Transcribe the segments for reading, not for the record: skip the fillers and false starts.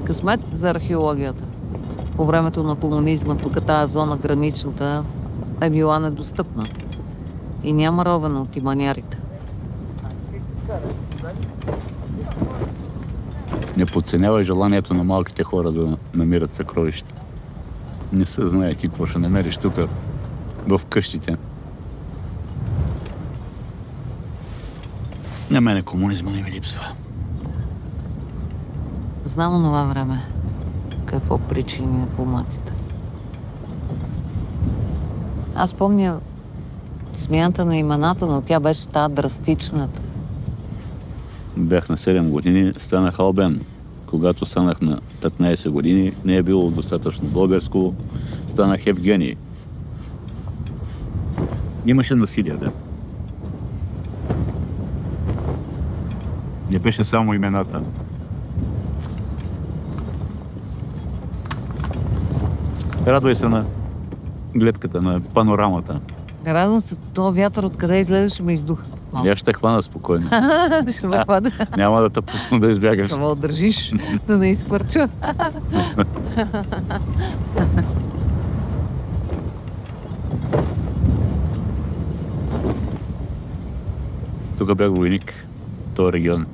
късмет за археологията. По времето на комунизма тук тази зона граничната е била недостъпна. И няма ровен от иманярите. Не подценявай желанието на малките хора да намират съкровища. Не се знае ти какво ще намериш тук в къщите. На мене комунизма не ми липсва. Знам онова време какво причини помаците. Аз помня смяната на имената, но тя беше тази драстичната. Бях на 7 години, станах албен. Когато станах на 15 години, не е било достатъчно българско, станах Евгений. Имаше насилие, да. Не беше само имената. Радвай се на гледката, на панорамата. Радвам се, този вятър откъде излезеш ме издуха. Я ще те хвана спокойно. Ще ме хвана. Няма да те пусна да избягаш. Ще ме удържиш, да не изхвърча. Тук бях войник в този регион.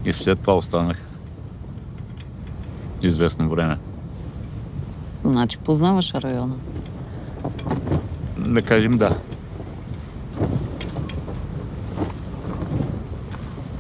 И след това останах известно време. Значи познаваш района. Да кажем да.